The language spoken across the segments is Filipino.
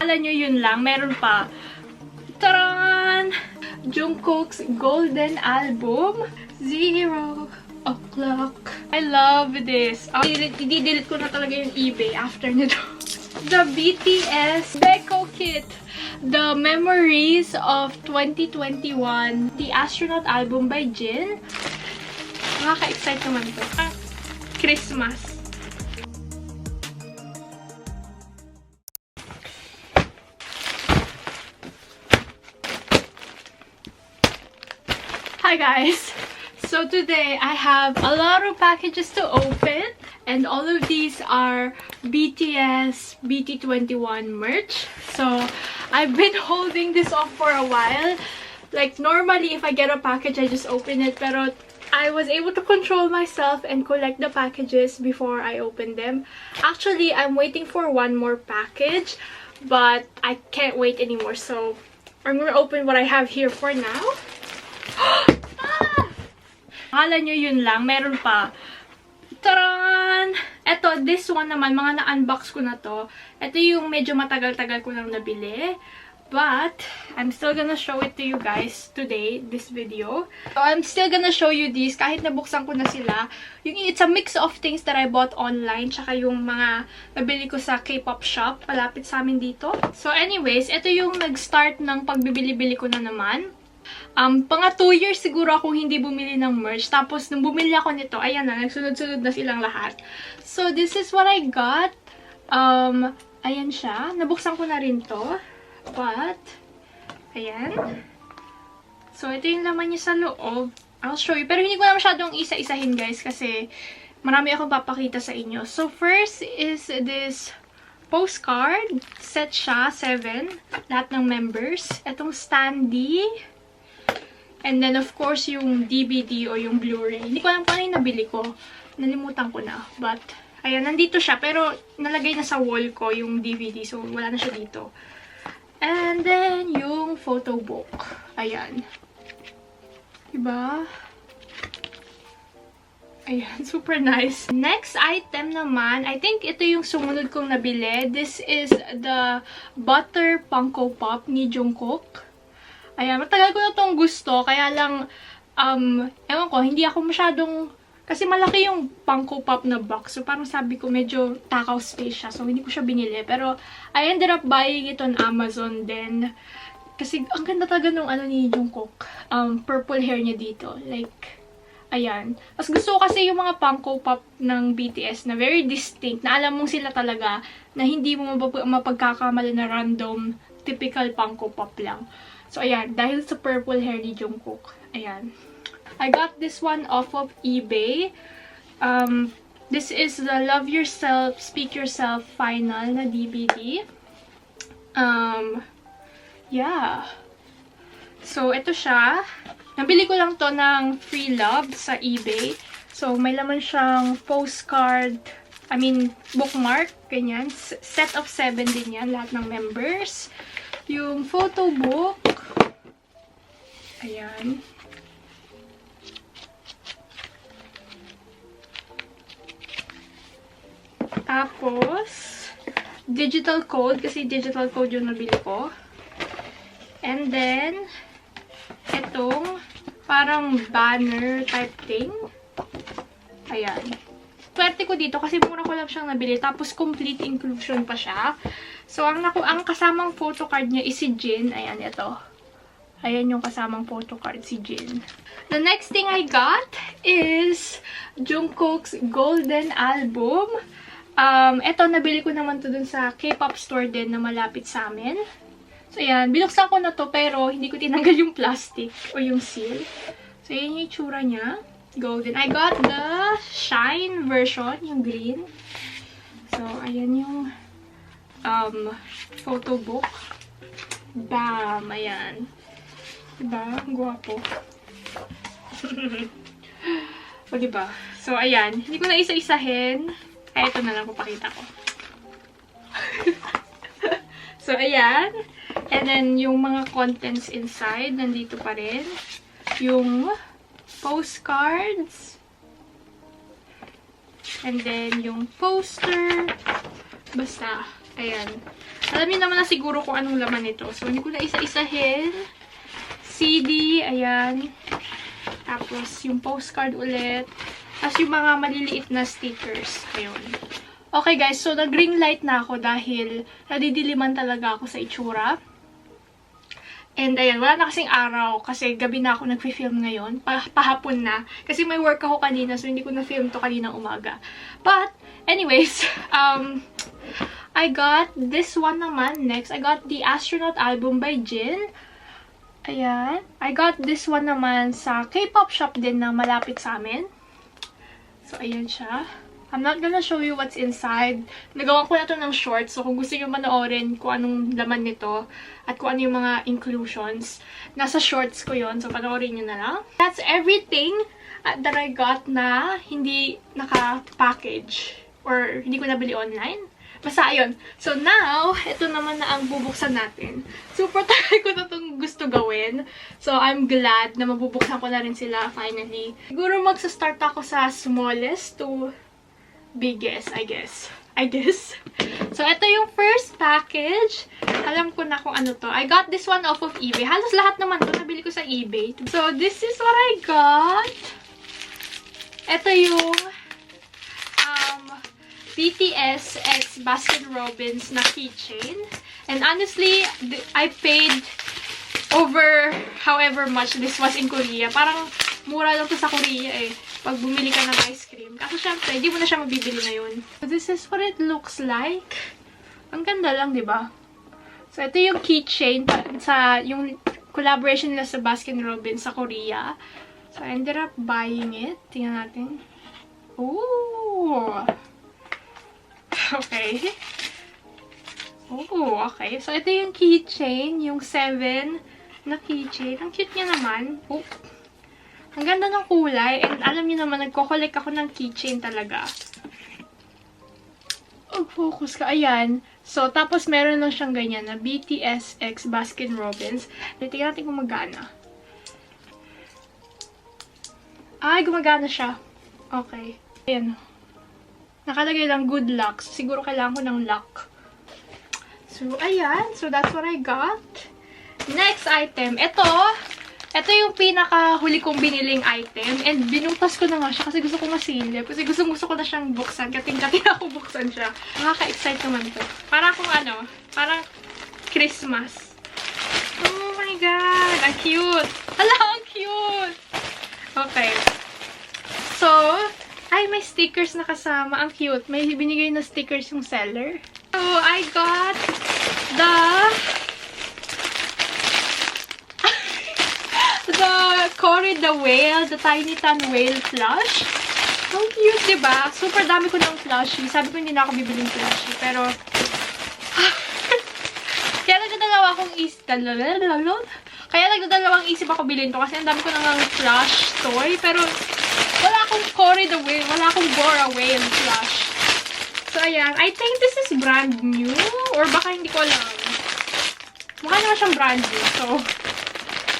Alam nyo, yun lang. Meron pa. Taran! Jungkook's Golden Album. 0 o'clock. I love this. I-delete ko na talaga yung eBay after nito. The BTS Beko Kit. The Memories of 2021. The Astronaut Album by Jin. Nakaka-excite naman to. Christmas. Hi guys! So today I have a lot of packages to open, and all of these are BTS BT21 merch. So I've been holding this off for a while. Like normally if I get a package I just open it, pero I was able to control myself and collect the packages before I open them. Actually, I'm waiting for one more package, but I can't wait anymore. So I'm gonna open what I have here for now. Akala nyo yun lang, meron pa. Taran! Eto, this one naman, mga na-unbox ko na to. Ito yung medyo matagal-tagal ko lang nabili. But, I'm still gonna show it to you guys today, this video. So, I'm still gonna show you these, kahit nabuksan ko na sila. It's a mix of things that I bought online, tsaka yung mga nabili ko sa K-pop shop, palapit sa amin dito. So, anyways, ito yung nag-start ng pagbibili-bili ko na naman. Mga 2 years siguro akong hindi bumili ng merch. Tapos, nung bumili ako nito, ayan na, nagsunod-sunod na silang lahat. So, this is what I got. Ayan siya. Nabuksan ko na rin to. But, ayan. So, ito yung laman niya sa loob. I'll show you. Pero hindi ko na masyadong isa-isahin, guys, kasi marami akong papakita sa inyo. So, first is this postcard. Set siya, 7. Lahat ng members. Itong standee. And then, of course, yung DVD o yung Blu-ray. Hindi ko alam kung ano yung nabili ko. Nalimutan ko na. But, ayan, nandito siya. Pero, nalagay na sa wall ko yung DVD. So, wala na siya dito. And then, yung photo book. Ayan. Diba? Ayan, super nice. Next item naman, I think ito yung sumunod kong nabili. This is the Butter Funko Pop ni Jungkook. Ayan, matagal ko na itong gusto. Kaya lang, ewan ko, hindi ako masyadong, kasi malaki yung Funko Pop na box. So, parang sabi ko, medyo takaw space siya. So, hindi ko siya binili. Pero, I ended up buying it on Amazon then. Kasi, ang ganda talaga nung ano ni Jungkook. Purple hair niya dito. Like, ayan. Mas gusto ko kasi yung mga Funko Pop ng BTS na very distinct. Na alam mong sila talaga na hindi mo mapagkakamali na random, typical Funko Pop lang. So, ayan. Dahil sa purple hair ni Jungkook. Ayan. I got this one off of eBay. This is the Love Yourself, Speak Yourself final na DVD. Yeah. So, ito siya. Nabili ko lang to ng free love sa eBay. So, may laman siyang postcard, bookmark, ganyan. Set of 7 din yan, lahat ng members. Yung photo book. Ayan. Tapos, digital code, kasi digital code yung nabili ko. And then, itong parang banner type thing. Ayan. Swerte ko dito kasi mura ko lang siyang nabili. Tapos, complete inclusion pa siya. So, ang kasamang photocard niya is si Jin. Ayan, ito. Ayan yung kasamang photocard, si Jin. The next thing I got is Jungkook's Golden Album. Ito, nabili ko naman to dun sa K-pop store din na malapit sa amin. So, ayan. Binuksan ko na to pero hindi ko tinanggal yung plastic o yung seal. So, ayan yung itsura niya. Golden. I got the Shine version, yung green. So, ayan yung photo book. Bam! Ayan. Diba? Guwapo. O, diba? So, ayan. Hindi ko na isa-isahin. Ay, ito na lang papakita ko. So, ayan. And then, yung mga contents inside, nandito pa rin. Yung postcards. And then, yung poster. Basta, Ayan. Alam niyo naman na siguro kung anong laman nito. So, hindi ko na isa-isahin. CD, ayan. Tapos, yung postcard ulit. Tapos, yung mga maliliit na stickers. Ayun. Okay guys, so nag-ring light na ako dahil nadidiliman talaga ako sa itsura. And ayan, wala na kasing araw kasi gabi na ako nag-film ngayon. Pahapon na. Kasi may work ako kanina so hindi ko na-film to kanina umaga. But, anyways, I got this one naman next. I got the Astronaut album by Jin. Ayan. I got this one naman sa K-pop shop din na malapit sa amin. So, ayan siya. I'm not gonna show you what's inside. Nagawa ko na to ng short. So, kung gusto nyo manoorin kung anong laman nito at kung ano yung mga inclusions, nasa shorts ko yon. So, panoorin nyo na lang. That's everything that I got na hindi naka-package or hindi ko nabili online. Basta, ayun. So, now, ito naman na ang bubuksan natin. Super tagal ko na itong gusto gawin. So, I'm glad na mabubuksan ko na rin sila finally. Siguro magsa-start ako sa smallest to biggest, I guess. So, ito yung first package. Alam ko na kung ano to. I got this one off of eBay. Halos lahat naman to nabili ko sa eBay. So, this is what I got. Ito yung BTS X Baskin-Robbins na keychain. And honestly, I paid over however much this was in Korea. Parang mura lang to sa Korea eh. Pag bumili ka ng ice cream. Kasi syempre, hindi mo na siya mabibili ngayon. So, this is what it looks like. Ang ganda lang, di ba? So, ito yung keychain sa yung collaboration nila sa Baskin-Robbins sa Korea. So, I ended up buying it. Tingnan natin. Ooh! Okay. Ooh, okay. So, ito yung keychain. Yung 7 na keychain. Ang cute niya naman. Oh. Ang ganda ng kulay. And alam niyo naman, nagko-collect ako ng keychain talaga. Oh, focus ka. Ayan. So, tapos meron lang siyang ganyan na BTS X Baskin-Robbins. Tingnan natin kung magana. Ay, gumagana siya. Okay. Ayan. Nakalagay lang good luck. So, siguro kailangan ko ng luck. So, ayan. So, that's what I got. Next item. Ito yung pinaka-huli kong biniling item. And binutas ko na nga siya kasi gusto ko masilip. Kasi gusto ko na siyang buksan. Kating-kating ako buksan siya. Nakaka-excite naman to. Parang parang Christmas. Oh my God! Ang cute! Hala, ang cute! Okay. So, ay, may stickers na kasama. Ang cute. May binigay na stickers yung seller. So, I got the Cory the Whale, the Tiny Tan Whale plush. Ang cute, diba? Super dami ko ng plushie. Sabi ko hindi na ako bibiling plushie. Pero, kaya nagdadalawang isip ako bilhin to kasi ang dami ko nang plush toy. Pero, wala akong Cory the Whale. Wala akong Bora Whale plush. So, ayan. I think this is brand new. Or baka hindi ko alam. Mukha naman siyang brand new. So,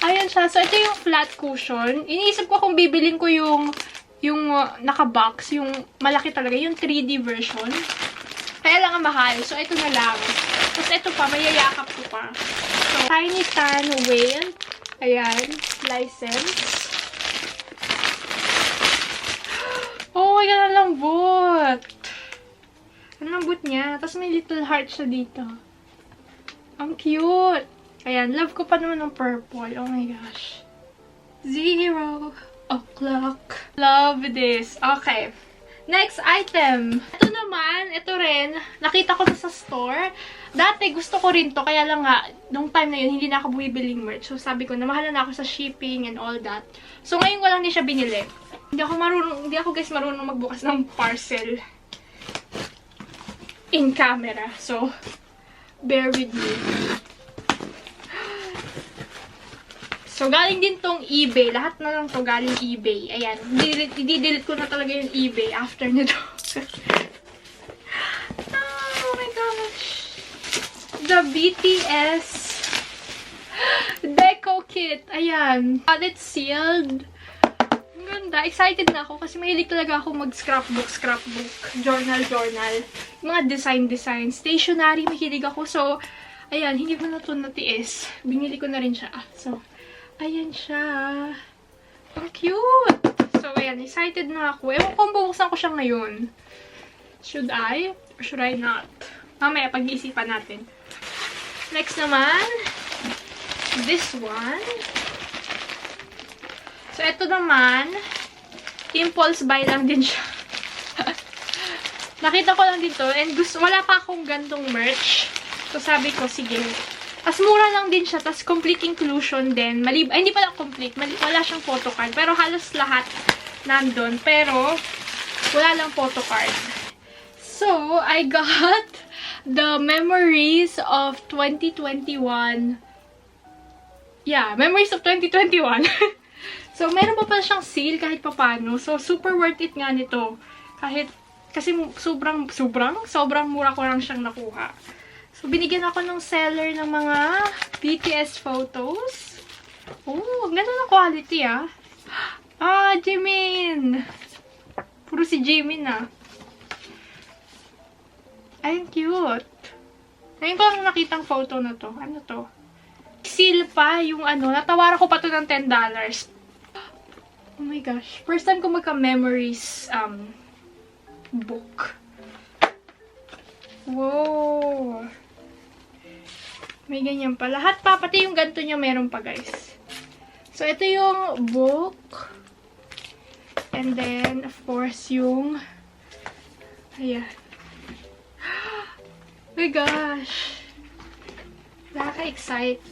ayan siya. So, ito yung flat cushion. Iniisip ko kung bibilin ko yung naka-box, yung malaki talaga, yung 3D version. Kaya lang ang mahal. So, ito na lang. Tapos, ito pa, mayayakap ko pa. So, Tiny Tan Whale. Ayan. License. Oh my God, ang lambot. Ang lambot niya. Tapos, may little heart siya dito. Ang cute. Ayan, love ko pa naman ng purple. Oh my gosh. 0 o'clock. Love this. Okay. Next item. Ito naman, ito rin, nakita ko na sa store. Dati gusto ko rin to, kaya lang nga, nung time na yun, hindi na ako bumibiling merch. So sabi ko, namahala na ako sa shipping and all that. So ngayon ko lang din siya binili. Hindi ako guys marunong magbukas ng parcel in camera. So, bear with me. So, galing din tong eBay. Lahat na lang to galing eBay. Ayan. I-delete ko na talaga yung eBay after nito. Oh my gosh. The BTS Deco Kit. Ayan. Got it sealed. Ang ganda. Excited na ako kasi mahilig talaga ako mag-scrapbook. Journal. mga design. Stationery, mahilig ako. So, ayan, hindi ko na ito natiis. Binili ko na rin siya. So, ayan siya. Ang cute! So, ayan, excited na ako. Ewan kung bubuksan ko siya ngayon. Should I? Or should I not? Mamaya, pag-iisipan natin. Next naman, this one. So, ito naman, impulse buy lang din siya. Nakita ko lang dito, and wala pa akong gantong merch. So, sabi ko, sige. As mura lang din siya, tas complete inclusion din. Ay, hindi pala complete. Wala siyang photocard. Pero halos lahat nandun. Pero, wala lang photocard. So, I got the memories of 2021. Yeah, memories of 2021. So, meron pa pala siyang seal kahit papano. So, super worth it nga nito. Kasi sobrang mura ko lang siyang nakuha. So, binigyan ako ng seller ng mga BTS photos. Oh, ang ganda ng quality, ah. Ah, Jimin! Puro si Jimin, ah. Ay, ang cute. Ngayon ko lang nakitang photo na to. Ano to? Seal pa yung ano. Natawara ko pa to ng $10. Oh my gosh. First time ko magka-memories, book. Wow! May ganyan pa. Lahat pa, pati yung ganito niya meron pa, guys. So, ito yung book. And then, of course, yung ayan. Oh my gosh! Nakaka-excite.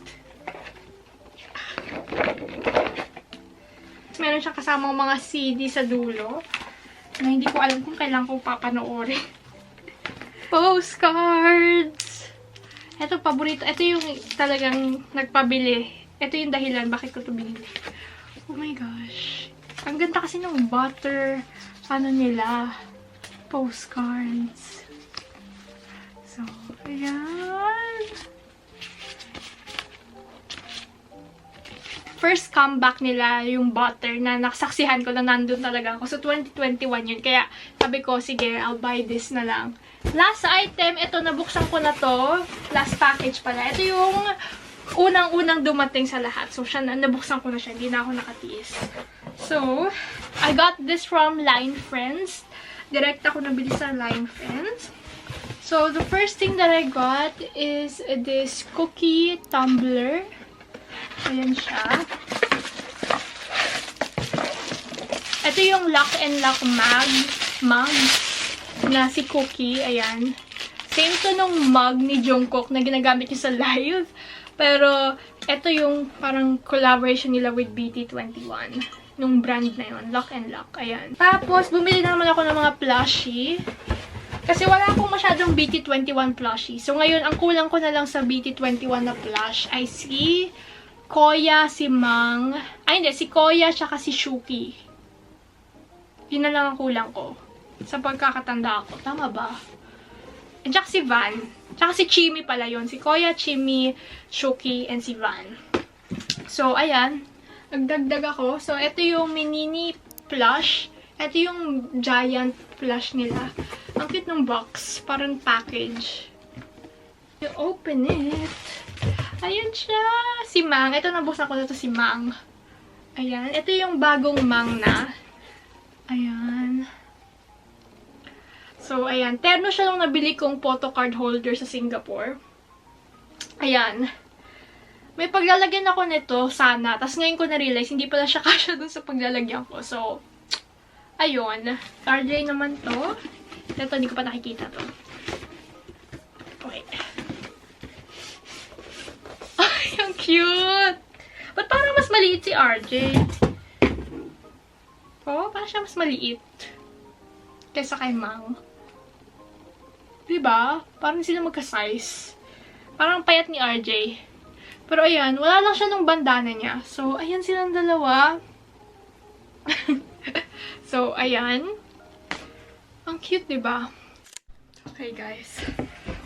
Meron siyang kasamang mga CD sa dulo na hindi ko alam kung kailan ko papanoorin. Postcards! Ito, paborito. Ito yung talagang nagpabili. Ito yung dahilan bakit ko ito binili. Oh my gosh. Ang ganda kasi ng butter, ano nila, postcards. So, ayan. First comeback nila, yung butter, na nakasaksihan ko na nandun talaga ako. So, 2021 yun. Kaya, sabi ko, sige, I'll buy this na lang. Last item, ito, nabuksan ko na to. Last package pala. Ito yung unang-unang dumating sa lahat. So, siya nabuksan ko na siya. Hindi na ako nakatiis. So, I got this from Line Friends. Direct ako nabili sa Line Friends. So, the first thing that I got is this cookie tumbler. Ayan siya. Ito yung Lock and Lock mug na si Cookie. Ayan. Same to nung mug ni Jungkook na ginagamit niya sa live. Pero, ito yung parang collaboration nila with BT21. Nung brand na yun. Lock and Lock. Ayan. Tapos, bumili na naman ako ng mga plushie. Kasi wala akong masyadong BT21 plushie. So, ngayon, ang kulang ko na lang sa BT21 na plush ay si Koya, si Mang. Ay, hindi. Si Koya, tsaka si Shuki. Yun na lang ang kulang ko. Sa pagkakatanda ko. Tama ba? At tsaka si Van. Tsaka si Chimi pala yun. Si Koya, Chimi, Shuki, and si Van. So, ayan. Nagdagdag ako. So, ito yung mini plush. Ito yung giant plush nila. Ang cute ng box. Parang package. You open it. Ayan siya. Si Mang. Ito, nabuksan ko na to si Mang. Ayan. Ito yung bagong Mang na. Ayan. So, ayan. Terno siya nung nabili kong photocard holder sa Singapore. Ayan. May paglalagyan ako nito, sana. Tapos ngayon ko na-realize, hindi pala siya kasya dun sa paglalagyan ko. So, ayun. RJ naman to. Ito, hindi ko pa nakikita to. Okay. Ay, ang cute! Ba't parang mas maliit si RJ? Oh, parang siya mas maliit. Kaysa kay Mang. Diba? Parang sila magka-size. Parang payat ni RJ. Pero ayan, wala lang siya nung bandana niya. So, ayan silang dalawa. So, ayan. Ang cute, diba? Okay, guys.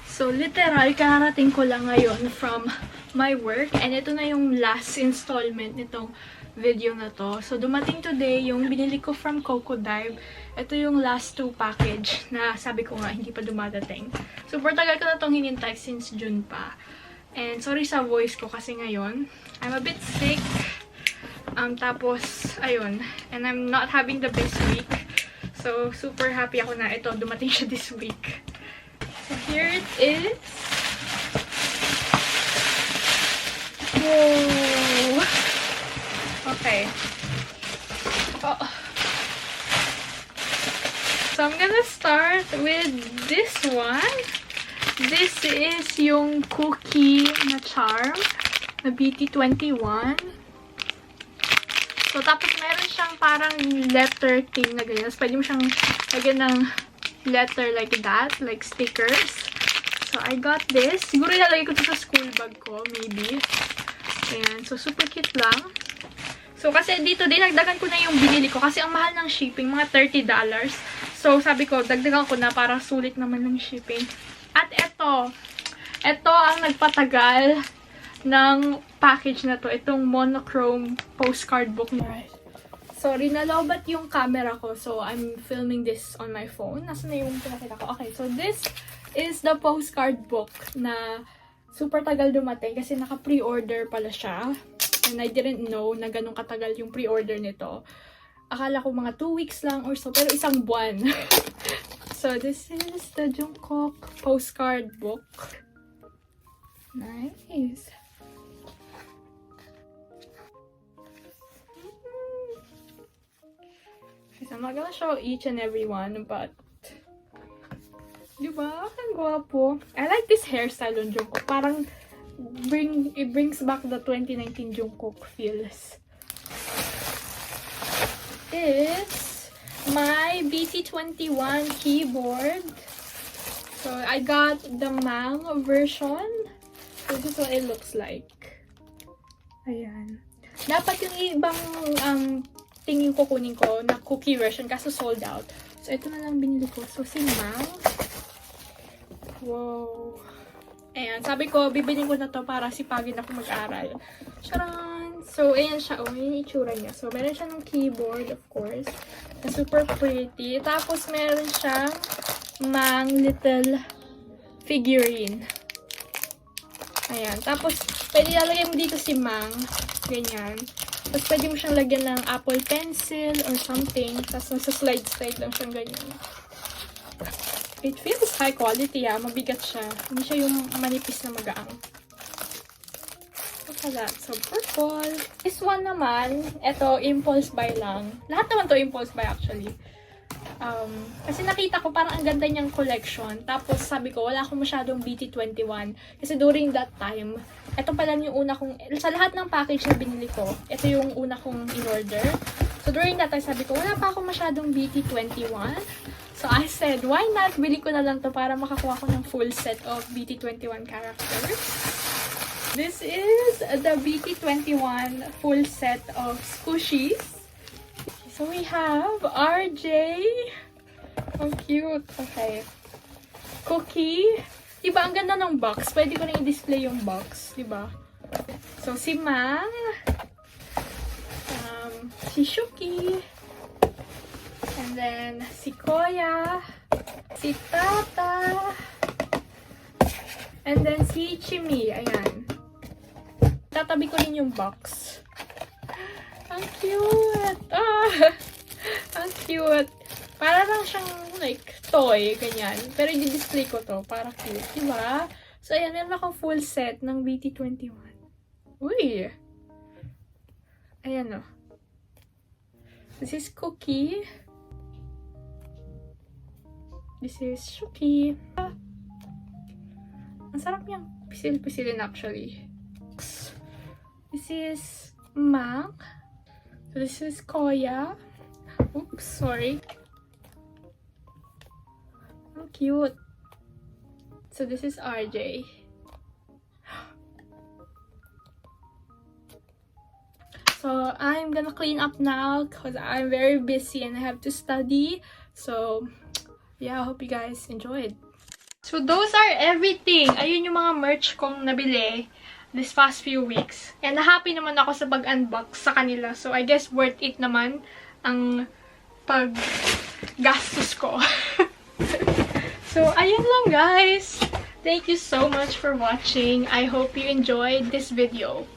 So, literal, kararating ko lang ngayon from my work. And ito na yung last installment nitong video na to. So, dumating today yung binili ko from Coco Dive. Ito yung last 2 package na sabi ko nga, hindi pa dumadating. Super tagal ko na itong hinintay since June pa. And sorry sa voice ko kasi ngayon, I'm a bit sick. Tapos, ayun. And I'm not having the best week. So, super happy ako na ito. Dumating siya this week. So, here it is. Whoa! Okay. Oh. So, I'm gonna start with this one. This is yung cookie na charm na BT21. So, tapos meron siyang parang letter thing na ganyan. So, pwede mo siyang lagyan ng letter like that, like stickers. So, I got this. Siguro ilalagay ko ito sa school bag ko, maybe. Ayan. So, super cute lang. So, kasi dito, dinagdagan ko na yung binili ko. Kasi ang mahal ng shipping, mga $30. So, sabi ko, dagdagan ko na para sulit naman ng shipping. At ito ang nagpatagal ng package na to. Itong monochrome postcard book. Alright. Sorry, nalobat yung camera ko. So, I'm filming this on my phone. Nasaan na yung pinakita ko? Okay, so this is the postcard book na super tagal dumating kasi naka-pre-order pala siya. And I didn't know na ganun katagal yung pre-order nito. Akala ko mga 2 weeks lang or so, pero isang buwan. So, this is the Jungkook postcard book. Nice. I'm not gonna show each and every one, but diba? Ang gwapo. I like this hairstyle on Jungkook. Parang it brings back the 2019 Jungkook feels. Is my BT21 keyboard. So I got the Mang version. So this is what it looks like. Ayan. Dapat yung ibang tingin ko kunin ko na cookie version kaso sold out. So ito na lang binili ko. So si Mang. Wow. Ayan, sabi ko, bibilin ko na to para sipagin ako mag-aral. Charan! So, ayan siya. Oh, yung itsura niya. So, meron siya ng keyboard, of course. Na super pretty. Tapos, meron siyang Mang little figurine. Ayan. Tapos, pwede lalagyan mo dito si Mang. Ganyan. Tapos, pwede mo siyang lagyan ng Apple Pencil or something. Tapos, nasa slide-slide lang siyang ganyan. It feels high quality, mabigat siya. Hindi siya yung manipis na magaang. Look at that. So, purple. This one naman, ito, impulse buy lang. Lahat naman to impulse buy actually. Kasi nakita ko parang ang ganda niyang collection. Tapos sabi ko, wala akong masyadong BT21. Kasi during that time, ito pa lang yung una kong, sa lahat ng package na binili ko, ito yung una kong in-order. So during that time, sabi ko, wala pa akong masyadong BT21. So I said, why not? Bili ko na lang to para makakuha ko ng full set of BT21 characters. This is the BT21 full set of squishies. So we have RJ. How cute. Okay. Cookie. Diba, ang ganda ng box. Pwede ko rin i-display yung box. Diba? So, si Mang. Si Shuki. And then, si Koya. Si Tata. And then, si Chimi. Ayan. Tatabi ko rin yung box. Ang cute! Ang cute! Para lang siyang, like, toy, ganyan. Pero i-display ko to, para cute. Diba? So, ayan, meron akong full set ng BT21. Uy! Ayan, oh. This is Cookie. This is Shuki. Ang sarap niyang pisil-pisilin, actually. This is Mang. So this is Koya. Oops, sorry. How cute. So this is RJ. So I'm gonna clean up now because I'm very busy and I have to study. So yeah, I hope you guys enjoyed. So those are everything. Ayun yung mga merch kong nabili. this past few weeks. And happy naman ako sa pag-unbox sa kanila. So, I guess worth it naman ang paggastos ko. So, ayun lang guys. Thank you so much for watching. I hope you enjoyed this video.